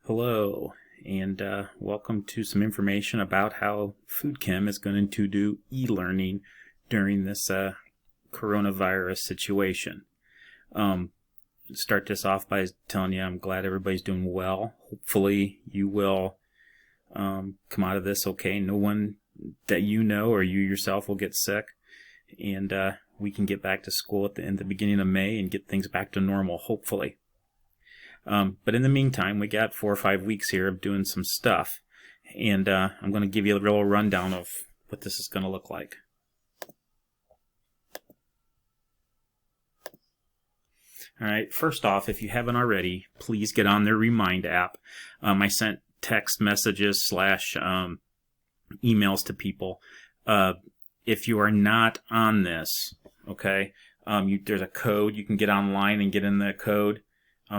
Hello, and welcome to some information about how Food Chem is going to do e-learning during this coronavirus situation. Start this off by telling you I'm glad everybody's doing well. Hopefully you will come out of this okay. No one that you know or you yourself will get sick, and we can get back to school in the beginning of May and get things back to normal, hopefully. But in the meantime, we got 4 or 5 weeks here of doing some stuff, and I'm going to give you a real rundown of what this is going to look like. Alright, first off, if you haven't already, please get on their Remind app. I sent text messages / emails to people. If you are not on this, okay, there's a code. You can get online and get in the code.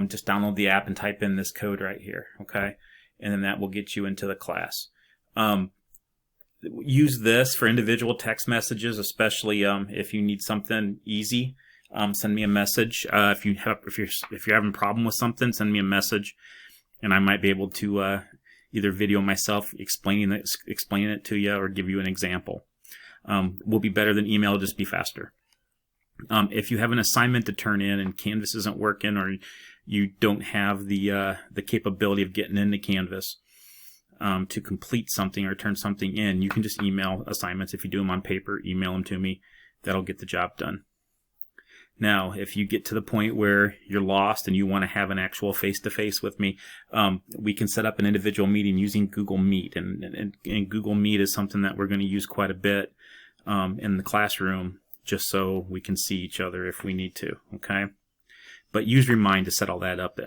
Just download the app and type in this code right here, okay? And then that will get you into the class. Use this for individual text messages, especially if you need something easy. Send me a message. If you're having a problem with something, send me a message, and I might be able to either video myself explaining it to you or give you an example. Will be better than email, just be faster. If you have an assignment to turn in and Canvas isn't working, or you don't have the capability of getting into Canvas to complete something or turn something in, you can just email assignments. If you do them on paper, email them to me. That'll get the job done. Now, if you get to the point where you're lost and you want to have an actual face-to-face with me, we can set up an individual meeting using Google Meet. And Google Meet is something that we're going to use quite a bit in the classroom, just so we can see each other if we need to, okay? But use Remind to set all that up.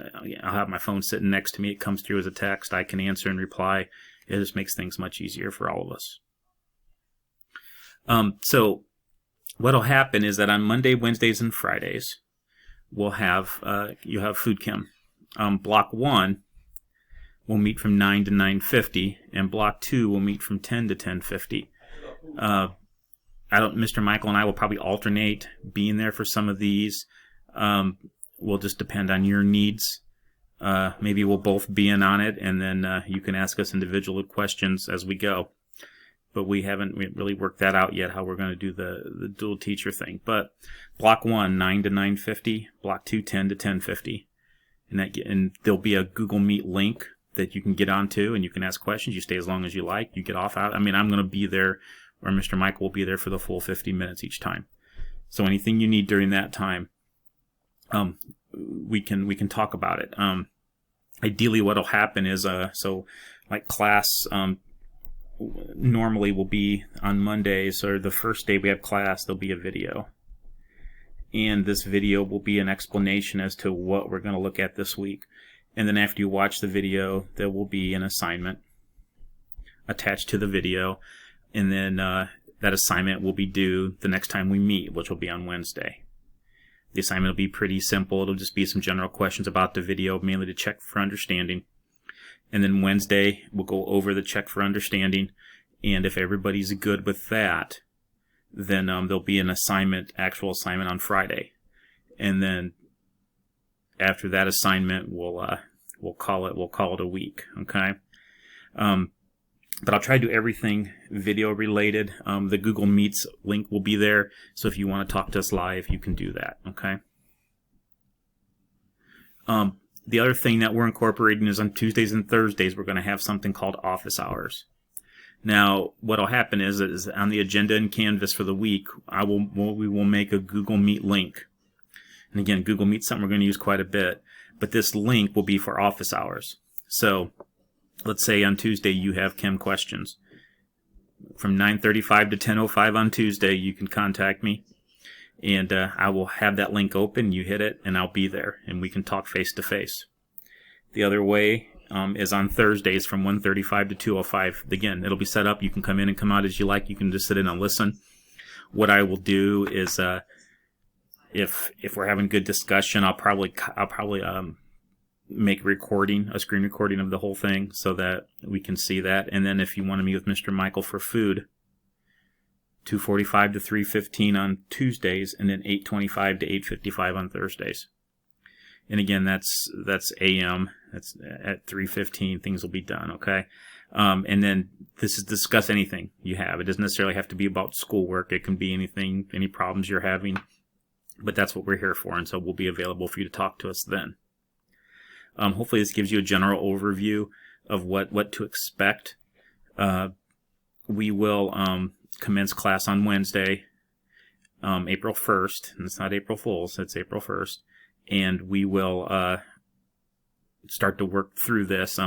I'll have my phone sitting next to me. It comes through as a text. I can answer and reply. It just makes things much easier for all of us. So what'll happen is that on Monday, Wednesdays, and Fridays, we'll have you have Food Chem. Block 1 will meet from 9 to 9:50, and Block 2 will meet from 10 to 10:50. Mr. Michael and I will probably alternate being there for some of these. Will just depend on your needs. Maybe we'll both be in on it, and then you can ask us individual questions as we go. But we haven't really worked that out yet, how we're going to do the dual teacher thing. But Block 1, 9 to 9:50. Block 2, 10 to 10:50. And there'll be a Google Meet link that you can get onto, and you can ask questions. You stay as long as you like. You get off out. I mean, I'm going to be there, or Mr. Michael will be there for the full 50 minutes each time. So anything you need during that time, we can talk about it. Ideally, what'll happen is so like class normally will be on Mondays, or the first day we have class, there'll be a video, and this video will be an explanation as to what we're going to look at this week. And then after you watch the video, there will be an assignment attached to the video, and then that assignment will be due the next time we meet, which will be on Wednesday. The assignment will be pretty simple. It'll just be some general questions about the video, mainly to check for understanding. And then Wednesday, we'll go over the check for understanding. And if everybody's good with that, then there'll be an actual assignment on Friday. And then after that assignment, we'll call it a week. Okay. But I'll try to do everything video related. The Google Meets link will be there, so if you want to talk to us live, you can do that, okay? The other thing that we're incorporating is on Tuesdays and Thursdays, we're going to have something called office hours. Now, what'll happen is on the agenda in Canvas for the week, we will make a Google Meet link. And again, Google Meet's something we're going to use quite a bit, but this link will be for office hours. So let's say on Tuesday you have Chem questions. From 9:35 to 10:05 on Tuesday, you can contact me, and I will have that link open. You hit it, and I'll be there, and we can talk face-to-face. The other way is on Thursdays from 1:35 to 2:05. Again, it'll be set up. You can come in and come out as you like. You can just sit in and listen. What I will do is, if we're having good discussion, I'll probably make a screen recording of the whole thing so that we can see that. And then if you want to meet with Mr. Michael for food, 2:45 to 3:15 on Tuesdays, and then 8:25 to 8:55 on Thursdays. And again, that's AM. That's at 3:15. Things will be done. Okay. And then this is discuss anything you have. It doesn't necessarily have to be about schoolwork. It can be anything, any problems you're having. But that's what we're here for, and so we'll be available for you to talk to us then. Hopefully this gives you a general overview of what to expect. We will commence class on Wednesday, April 1st. And it's not April Fool's, it's April 1st. And we will start to work through this.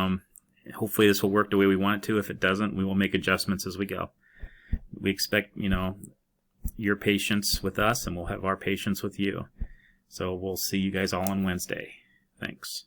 Hopefully this will work the way we want it to. If it doesn't, we will make adjustments as we go. We expect, your patience with us, and we'll have our patience with you. So we'll see you guys all on Wednesday. Thanks.